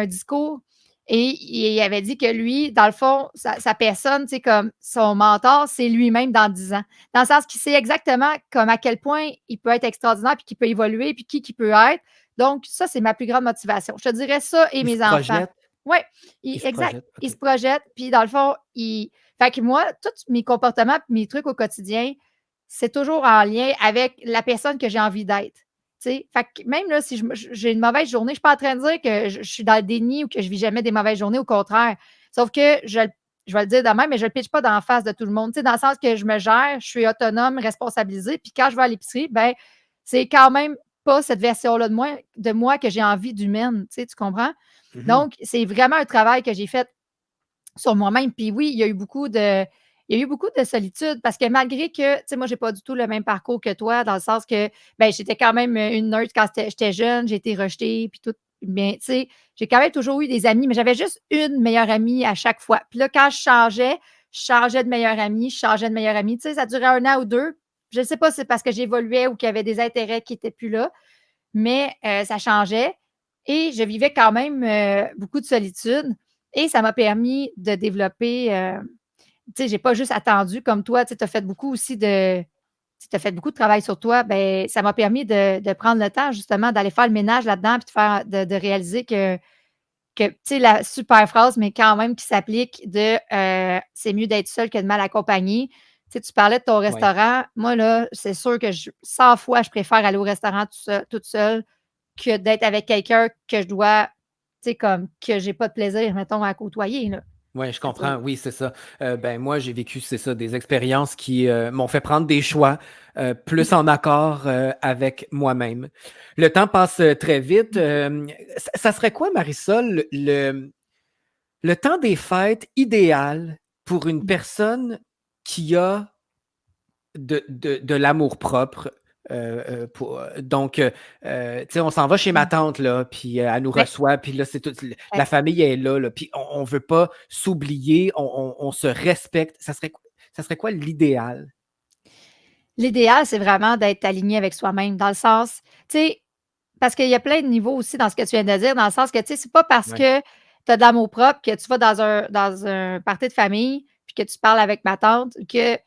discours et il avait dit que lui, dans le fond, sa personne, tu sais, comme son mentor, c'est lui-même dans 10 ans. Dans le sens qu'il sait exactement comme à quel point il peut être extraordinaire, puis qu'il peut évoluer, puis qui peut être. Donc, ça, c'est ma plus grande motivation. Je te dirais ça et Il se mes enfants. projette. Oui, Il se exact. projette. Il OK. se projette, puis dans le fond, il. Fait que moi, tous mes comportements, puis mes trucs au quotidien, c'est toujours en lien avec la personne que j'ai envie d'être. Fait que même là, si j'ai une mauvaise journée, je ne suis pas en train de dire que je suis dans le déni ou que je ne vis jamais des mauvaises journées, au contraire. Sauf que je vais le dire de même, mais je ne le pitche pas dans la face de tout le monde. Dans le sens que je me gère, je suis autonome, responsabilisée. Puis quand je vais à l'épicerie, ben, c'est quand même pas cette version-là de moi que j'ai envie d'humaine. Tu comprends? Mhm. Donc, c'est vraiment un travail que j'ai fait sur moi-même. Puis oui, il y a eu beaucoup de solitude parce que malgré que, tu sais, moi, j'ai pas du tout le même parcours que toi, dans le sens que, ben, j'étais quand même une nerd quand j'étais jeune, j'ai été rejetée, puis tout. Mais, tu sais, j'ai quand même toujours eu des amis, mais j'avais juste une meilleure amie à chaque fois. Puis là, quand je changeais de meilleure amie, je changeais de meilleure amie. Tu sais, ça durait 1 an ou 2. Je ne sais pas si c'est parce que j'évoluais ou qu'il y avait des intérêts qui n'étaient plus là, mais ça changeait et je vivais quand même beaucoup de solitude et ça m'a permis de développer, tu sais, j'ai pas juste attendu comme toi, tu as fait beaucoup aussi tu as fait beaucoup de travail sur toi, ben ça m'a permis de prendre le temps justement d'aller faire le ménage là-dedans puis de réaliser que tu sais, la super phrase, mais quand même qui s'applique de c'est mieux d'être seul que de mal accompagné. Tu sais, tu parlais de ton Ouais. restaurant. Moi, là, c'est sûr que 100 fois, je préfère aller au restaurant toute seule que d'être avec quelqu'un que je dois, tu sais, comme que j'ai pas de plaisir, mettons, à côtoyer, là. Oui, je C'est sûr. comprends. Oui, c'est ça. Ben, moi, j'ai vécu, c'est ça, des expériences qui m'ont fait prendre des choix plus en accord avec moi-même. Le temps passe très vite. Ça serait quoi, Marisol, le temps des fêtes idéal pour une personne qui a de l'amour-propre? Tu sais, on s'en va chez ma Mmh. tante, là, puis elle nous Ouais, reçoit, puis là, c'est tout, ouais. la famille est là, puis on ne veut pas s'oublier, on se respecte. Ça serait quoi l'idéal? L'idéal, c'est vraiment d'être aligné avec soi-même, dans le sens, tu sais, parce qu'il y a plein de niveaux aussi dans ce que tu viens de dire, dans le sens que, tu sais, c'est pas parce Ouais. que tu as de l'amour propre que tu vas dans un party de famille puis que tu parles avec ma tante que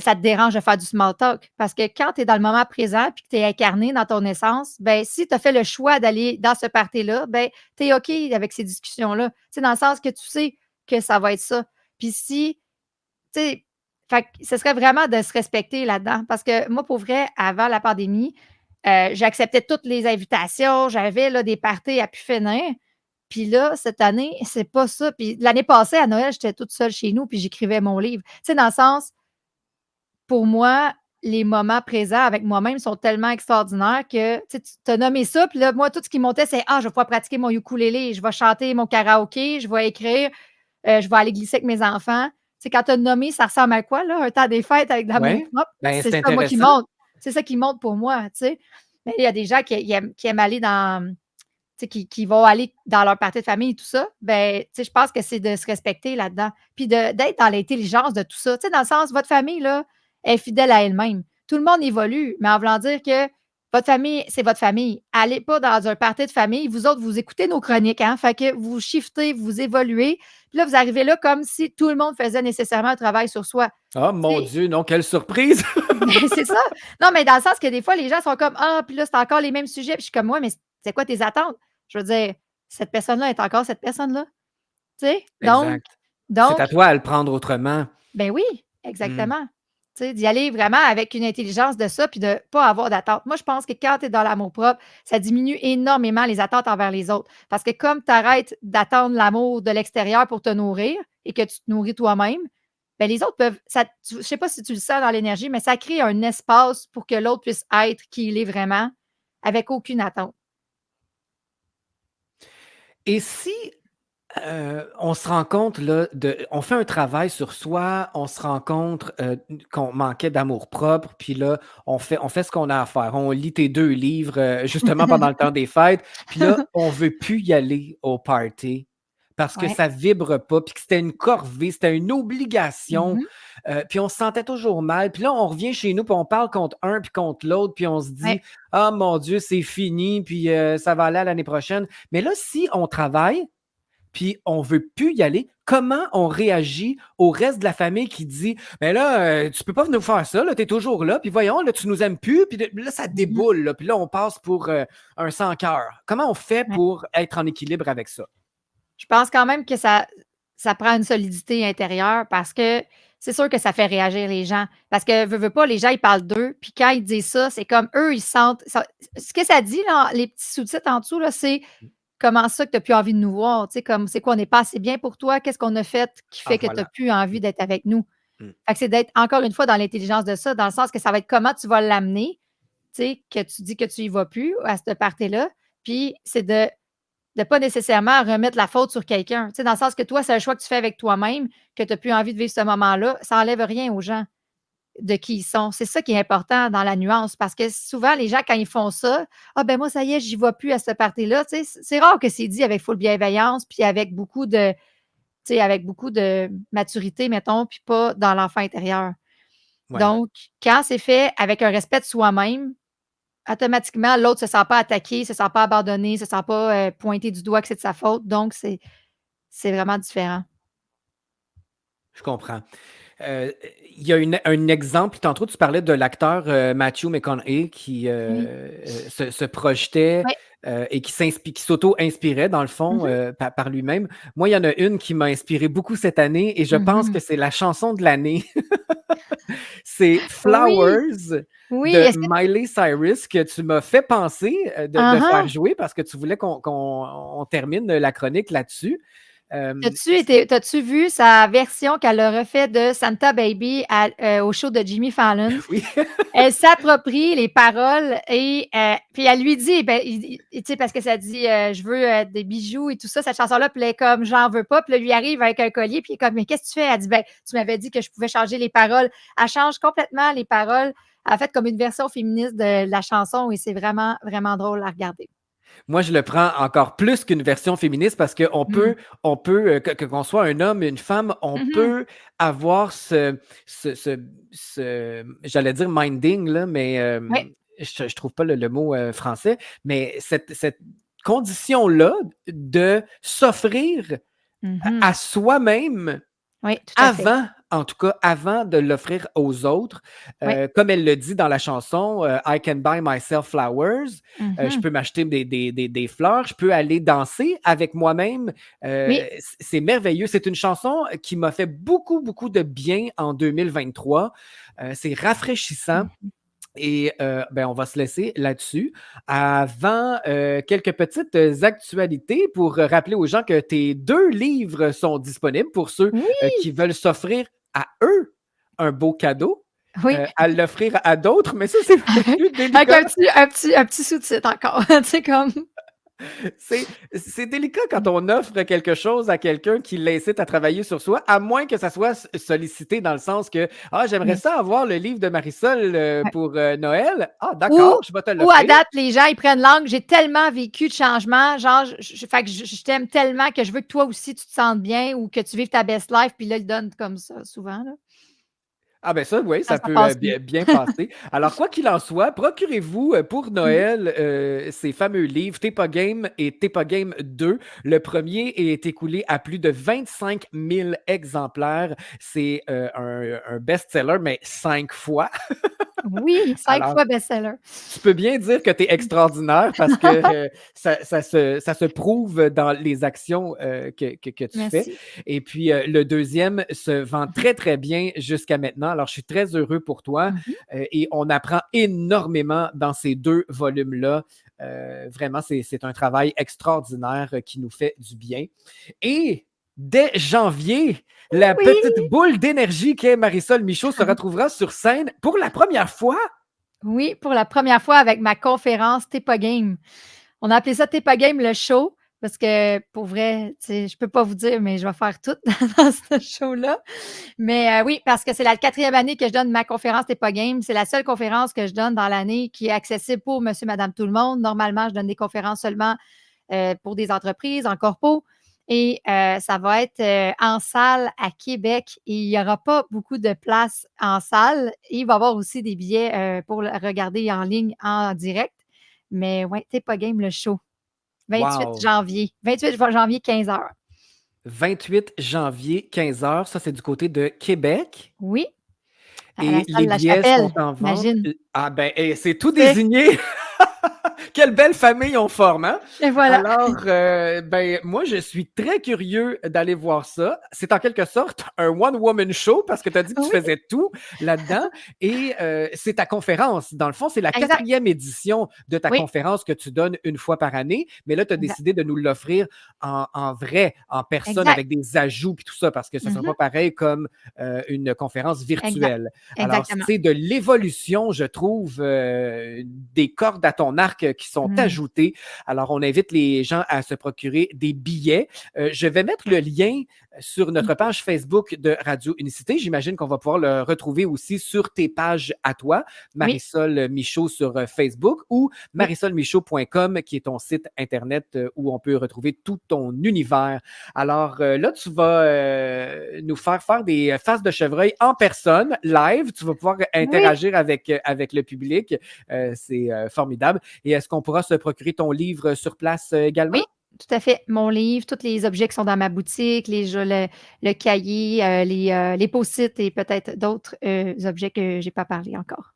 ça te dérange de faire du small talk. Parce que quand tu es dans le moment présent puis que tu es incarné dans ton essence, ben si tu as fait le choix d'aller dans ce party-là, ben tu es OK avec ces discussions-là. Tu sais, dans le sens que tu sais que ça va être ça. Puis si, tu sais, fait que ce serait vraiment de se respecter là-dedans. Parce que moi, pour vrai, avant la pandémie, j'acceptais toutes les invitations, j'avais là, des parties à pu finir. Puis là, cette année, c'est pas ça. Puis l'année passée, à Noël, j'étais toute seule chez nous, puis j'écrivais mon livre. Tu sais, dans le sens, pour moi, les moments présents avec moi-même sont tellement extraordinaires que tu as nommé ça. Puis là, moi, tout ce qui montait, c'est je vais pouvoir pratiquer mon ukulélé, je vais chanter mon karaoké, je vais écrire, je vais aller glisser avec mes enfants. Tu sais, quand tu as nommé, ça ressemble à quoi, là? Un temps des fêtes avec de l'amour Ouais, propre? ben C'est c'est ça, moi, qui intéressant. monte. C'est ça qui monte pour moi, tu sais. Mais il y a des gens qui aiment aller dans, tu sais, qui vont aller dans leur partie de famille et tout ça. Ben, tu sais, je pense que c'est de se respecter là-dedans. Puis d'être dans l'intelligence de tout ça. Tu sais, dans le sens, votre famille, là, est fidèle à elle-même. Tout le monde évolue, mais en voulant dire que votre famille, c'est votre famille. Allez pas dans un party de famille. Vous autres, vous écoutez nos chroniques, hein? Fait que vous shiftez, vous évoluez. Puis là, vous arrivez là comme si tout le monde faisait nécessairement un travail sur soi. Oh Tu mon sais, Dieu, non, quelle surprise! ben, c'est ça. Non, mais dans le sens que des fois, les gens sont comme puis là, c'est encore les mêmes sujets. Puis je suis comme, ouais, mais c'est quoi tes attentes? Je veux dire, cette personne-là est encore cette personne-là. Tu sais? Donc, Exact. C'est à donc, toi à le prendre autrement. ben oui, Mmh. exactement. Tu sais, d'y aller vraiment avec une intelligence de ça, puis de pas avoir d'attente. Moi, je pense que quand tu es dans l'amour-propre, ça diminue énormément les attentes envers les autres. Parce que comme tu arrêtes d'attendre l'amour de l'extérieur pour te nourrir et que tu te nourris toi-même, ben les autres peuvent je sais pas si tu le sens dans l'énergie, mais ça crée un espace pour que l'autre puisse être qui il est vraiment avec aucune attente. Et si, on se rend compte là on fait un travail sur soi, on se rend compte, qu'on manquait d'amour-propre, puis là, on fait ce qu'on a à faire. On lit tes 2 livres, justement pendant le temps des fêtes, puis là, on veut plus y aller au party parce que Ouais. ça vibre pas, puis que c'était une corvée, c'était une obligation, Mmh. puis on se sentait toujours mal. Puis là, on revient chez nous, puis on parle contre un, puis contre l'autre, puis on se Ouais. dit: «Ah mon Dieu, c'est fini, puis ça va aller à l'année prochaine». Mais là, si on travaille, puis on veut plus y aller, comment on réagit au reste de la famille qui dit: «Mais là, tu peux pas venir faire ça, là, tu es toujours là, puis voyons, là, tu nous aimes plus», puis là, ça Mmh. déboule, là, puis là, on passe pour, un sans cœur. Comment on fait Ouais. pour être en équilibre avec ça? Je pense quand même que ça prend une solidité intérieure parce que c'est sûr que ça fait réagir les gens. Parce que veux pas, les gens, ils parlent d'eux, puis quand ils disent ça, c'est comme eux, ils sentent ce que ça dit là, les petits sous-titres en dessous là, c'est: «Comment ça que tu as plus envie de nous voir?» Tu sais, comme: «C'est quoi, on n'est pas assez bien pour toi? Qu'est-ce qu'on a fait qui Ah fait que tu as voilà. plus envie d'être avec nous?» Mmh. Fait que c'est d'être encore une fois dans l'intelligence de ça, dans le sens que ça va être comment tu vas l'amener, tu sais, que tu dis que tu y vas plus à cette party-là, puis c'est de pas nécessairement remettre la faute sur quelqu'un. Tu sais, dans le sens que toi, c'est un choix que tu fais avec toi-même, que tu as plus envie de vivre ce moment-là. Ça enlève rien aux gens de qui ils sont. C'est ça qui est important dans la nuance parce que souvent, les gens, quand ils font ça, «Ah ben moi, ça y est, j'y vais plus à ce party-là». Tu sais, c'est rare que c'est dit avec full bienveillance puis avec beaucoup de, tu sais, avec beaucoup de maturité, mettons, puis pas dans l'enfant intérieur. Ouais. Donc, quand c'est fait avec un respect de soi-même, automatiquement, l'autre se sent pas attaqué, se sent pas abandonné, se sent pas, pointé du doigt que c'est de sa faute. Donc, c'est vraiment différent. Je comprends. Heu, il y a un exemple, tantôt tu parlais de l'acteur, Matthew McConaughey qui, Oui. se projetait, Ouais. et qui s'auto-inspirait dans le Mmh fond, mh. par lui-même. Moi, il y en a une qui m'a inspiré beaucoup cette année et je pense Mmh. que c'est la chanson de l'année. C'est Oui, «Flowers» oui, de est-ce que Miley Cyrus que tu m'as fait penser, de faire ah jouer parce que tu voulais qu'on termine la chronique là-dessus. Hem, T'as-tu vu sa version qu'elle a refait de Santa Baby au show de Jimmy Fallon? oui. Elle s'approprie les paroles et puis elle lui dit, ben, tu sais, parce que ça dit, «Je veux, des bijoux» et tout ça, cette chanson-là, puis elle est comme: «J'en veux pas», puis là, lui arrive avec un collier, puis il est comme: «Mais qu'est-ce que tu fais?» Elle dit: «Ben, tu m'avais dit que je pouvais changer les paroles». Elle change complètement les paroles. Elle a fait comme une version féministe de la chanson et c'est vraiment, vraiment drôle à regarder. Moi, je le prends encore plus qu'une version féministe parce qu'on Mmh. peut, qu'on soit un homme, une femme, on Mmh mh. peut avoir j'allais dire minding, là, mais Ouais. je trouve pas le mot français, mais cette condition-là de s'offrir Mmh. à soi-même Oui, tout à fait. avant, en tout cas, avant de l'offrir aux autres, Ouais. comme elle le dit dans la chanson, «I can buy myself flowers», je Mmh. peux m'acheter des fleurs, je peux aller danser avec moi-même, Oui. c'est merveilleux. C'est une chanson qui m'a fait beaucoup, beaucoup de bien en 2023. C'est rafraîchissant. Mmh. Et on va se laisser là-dessus. Avant, quelques petites actualités pour rappeler aux gens que tes 2 livres sont disponibles pour ceux Oui, qui veulent s'offrir à eux un beau cadeau, oui. à l'offrir à d'autres, mais ça, c'est plus Avec délicat. un petit sous-titre encore. Tu sais, comme. C'est délicat quand on offre quelque chose à quelqu'un qui l'incite à travailler sur soi, à moins que ça soit sollicité dans le sens que ah, j'aimerais Oui. ça avoir le livre de Marisol Ouais. pour Noël. Ah, Ou, d'accord, je vais te ou à l'offrir. date, les gens, ils prennent l'angle. J'ai tellement vécu de changements. Genre, fait que je t'aime tellement que je veux que toi aussi, tu te sentes bien ou que tu vives ta best life. Puis là, ils donnent comme ça, souvent. Là. Ah ben ça, oui, ça Ça peut passe mieux. bien passer. Alors, quoi qu'il en soit, procurez-vous pour Mhm. Noël ces fameux livres T'es pas game et T'es pas game 2. Le premier est écoulé à plus de 25 000 exemplaires. C'est un best-seller, mais 5 fois. Oui, 5 Alors, fois best-seller. tu peux bien dire que tu es extraordinaire parce que ça se prouve dans les actions que tu fais. Merci. Et puis, le deuxième se vend très, très bien jusqu'à maintenant. Alors, je suis très heureux pour toi Mhm. et on apprend énormément dans ces 2 volumes-là. Vraiment, c'est un travail extraordinaire qui nous fait du bien. Et dès janvier, la petite Oui. boule d'énergie qu'est Marisol Michaud se retrouvera sur scène pour la première fois. Oui, pour la première fois avec ma conférence T'es pas game. On a appelé ça T'es pas game le show parce que pour vrai, tu sais, je peux pas vous dire, mais je vais faire tout dans ce show-là. Mais oui, parce que c'est la 4e année que je donne ma conférence T'es pas game. C'est la seule conférence que je donne dans l'année qui est accessible pour monsieur, madame, tout le monde. Normalement, je donne des conférences seulement pour des entreprises, en corpo. Et ça va être en salle à Québec. Et il n'y aura pas beaucoup de places en salle. Et il va y avoir aussi des billets pour le regarder en ligne, en direct. Mais ouais, T'es pas game le show. 28 Wow! janvier. 28 janvier, 15 heures. 28 janvier, 15 heures. Ça, c'est du côté de Québec. Oui, à la Et salle les La billets Chapelle, sont en vente. imagine. Ah ben, c'est tout Tu sais, désigné. Quelle belle famille on forme, hein? et voilà. Alors, moi, je suis très curieux d'aller voir ça. C'est en quelque sorte un one-woman show parce que tu as dit que tu Oui, faisais tout là-dedans. Et c'est ta conférence. Dans le fond, c'est la exact. 4e édition de ta Oui, conférence que tu donnes une fois par année. Mais là, tu as exact. décidé de nous l'offrir en vrai, en personne, Exact. avec des ajouts et tout ça, parce que ça ne sera Mhm. pas pareil comme une conférence Exact. virtuelle. Alors, Exactement. c'est de l'évolution, je trouve, des cordes à ton arc qui sont Mm. ajoutées. Alors, on invite les gens à se procurer des billets. Je vais mettre le lien sur notre page Facebook de Radio Unicité. J'imagine qu'on va pouvoir le retrouver aussi sur tes pages à toi, Oui, Marisol Michaud sur Facebook ou oui. marisolmichaud.com, qui est ton site Internet où on peut retrouver tout ton univers. Alors là, tu vas nous faire des faces de chevreuil en personne, live. Tu vas pouvoir Oui, interagir avec le public. C'est formidable. Et est-ce qu'on pourra se procurer ton livre sur place également? oui, tout à fait. Mon livre, tous les objets qui sont dans ma boutique, le cahier, les post-it et peut-être d'autres objets que j'ai pas parlé encore.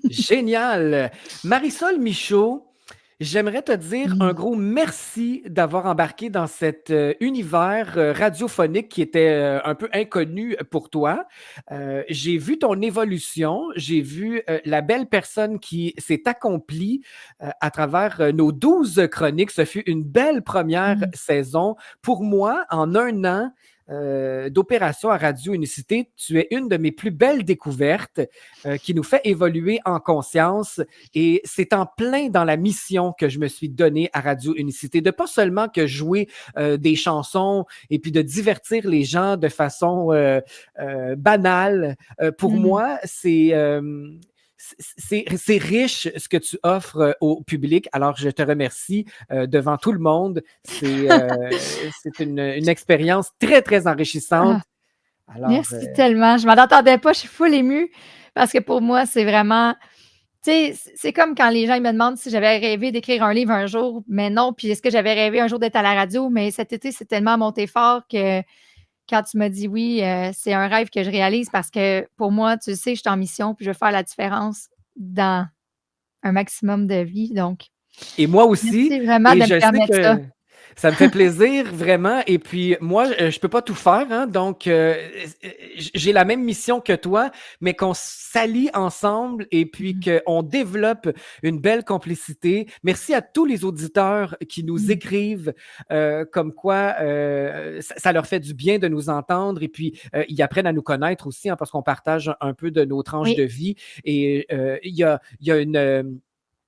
Génial! Marisol Michaud, j'aimerais te dire un Mm. gros merci d'avoir embarqué dans cet univers radiophonique qui était un peu inconnu pour toi. J'ai vu ton évolution, j'ai vu la belle personne qui s'est accomplie à travers nos 12 chroniques. Ce fut une belle première Mm. saison. Pour moi, en un an, d'opération à Radio Unicité, tu es une de mes plus belles découvertes qui nous fait évoluer en conscience. Et c'est en plein dans la mission que je me suis donnée à Radio Unicité, de pas seulement que jouer des chansons et puis de divertir les gens de façon banale. Pour Mm. moi, c'est riche ce que tu offres au public. Alors, je te remercie devant tout le monde. C'est une expérience très, très enrichissante. Ah, Alors, merci tellement. Je m'en attendais pas. Je suis full émue parce que pour moi, c'est vraiment. Tu sais, c'est comme quand les gens ils me demandent si j'avais rêvé d'écrire un livre un jour, mais non. Puis est-ce que j'avais rêvé un jour d'être à la radio? Mais cet été, c'est tellement monté fort que quand tu m'as dit oui, c'est un rêve que je réalise parce que pour moi, tu sais, je suis en mission puis je veux faire la différence dans un maximum de vie. Donc, et moi aussi, merci vraiment et de me je sais permettre ça. Ça me fait plaisir, vraiment. Et puis, moi, je peux pas tout faire, hein, donc j'ai la même mission que toi, mais qu'on s'allie ensemble et puis Mhm. qu'on développe une belle complicité. Merci à tous les auditeurs qui nous Mhm. écrivent comme quoi ça leur fait du bien de nous entendre et puis ils apprennent à nous connaître aussi, hein, parce qu'on partage un peu de nos tranches Oui. de vie. Et il y a une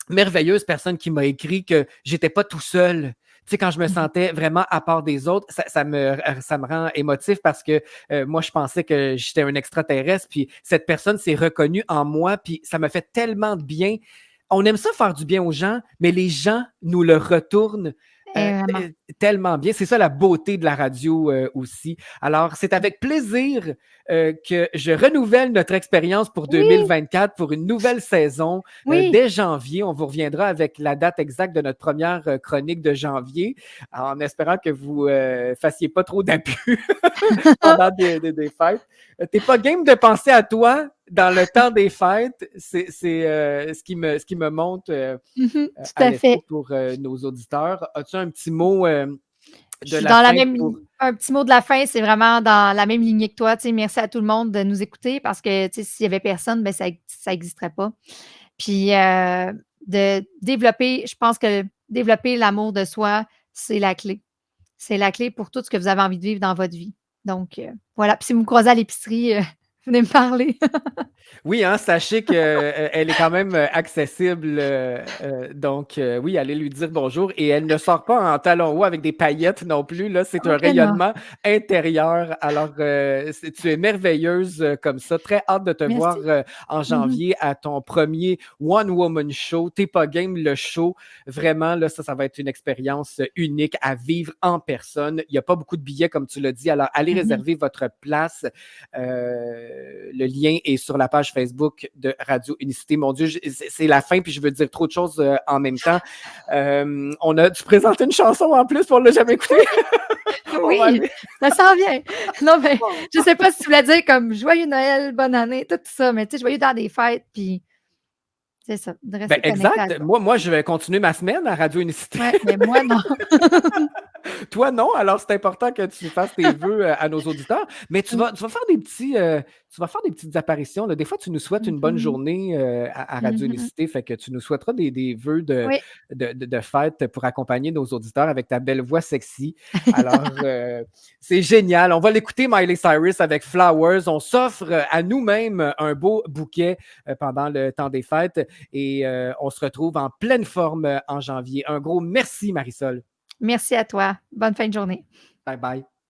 merveilleuse personne qui m'a écrit que j'étais pas tout seul. Tu sais, quand je me Mhm. sentais vraiment à part des autres, ça me rend émotif parce que moi, je pensais que j'étais un extraterrestre, puis cette personne s'est reconnue en moi, puis ça me fait tellement de bien. On aime ça faire du bien aux gens, mais les gens nous le retournent Vraiment. tellement bien. C'est ça la beauté de la radio aussi. Alors, c'est avec plaisir que je renouvelle notre expérience pour Oui, 2024 pour une nouvelle saison. oui. Dès janvier, on vous reviendra avec la date exacte de notre première chronique de janvier, en espérant que vous fassiez pas trop d'abus pendant des fêtes. T'es pas game de penser à toi dans le temps des fêtes. C'est ce qui me monte Mhm. Tout à à fait. l'esprit pour nos auditeurs. As-tu un petit mot Je de suis la dans la fin même pour... un petit mot de la fin, c'est vraiment dans la même lignée que toi. Tu sais, merci à tout le monde de nous écouter parce que tu sais, s'il y avait personne, ben, ça n'existerait pas. Puis de développer, je pense que développer l'amour de soi, c'est la clé. C'est la clé pour tout ce que vous avez envie de vivre dans votre vie. Donc, voilà. Puis si vous me croisez à l'épicerie, venez me parler. Oui, hein, sachez qu'elle est quand même accessible. Donc, oui, allez lui dire bonjour. Et elle ne sort pas en talons hauts avec des paillettes non plus. Là, c'est un OK, non. rayonnement intérieur. Alors, tu es merveilleuse comme ça. Très hâte de te voir Merci. en Mhm. janvier à ton premier One Woman Show. T'es pas game, le show. Vraiment, là, ça va être une expérience unique à vivre en personne. Il n'y a pas beaucoup de billets, comme tu l'as dit. Alors, allez Mhm. réserver votre place. Le lien est sur la page Facebook de Radio Unicité. Mon Dieu, c'est la fin, puis je veux dire trop de choses en même temps. Tu présentes une chanson en plus, puis on ne l'a jamais écoutée. On va Oui, aller. ça s'en vient. Non, mais je sais pas si tu voulais dire comme joyeux Noël, bonne année, tout ça, mais tu sais, joyeux dans des fêtes, puis c'est ça, de Ben, rester connecté à exact. ça. Moi, je vais continuer ma semaine à Radio Unicité. Ouais, mais moi, non. Toi, non. Alors, c'est important que tu fasses tes vœux à nos auditeurs. Mais Oui. tu vas faire tu vas faire des petites apparitions. Là. Des fois, tu nous souhaites une bonne Mhm. journée à Radio Mhm. Unicité. Fait que tu nous souhaiteras des vœux Oui. de fête pour accompagner nos auditeurs avec ta belle voix sexy. Alors, c'est génial. On va l'écouter, Miley Cyrus, avec Flowers. On s'offre à nous-mêmes un beau bouquet pendant le temps des fêtes et on se retrouve en pleine forme en janvier. Un gros merci, Marisol. Merci à toi. Bonne fin de journée. Bye bye.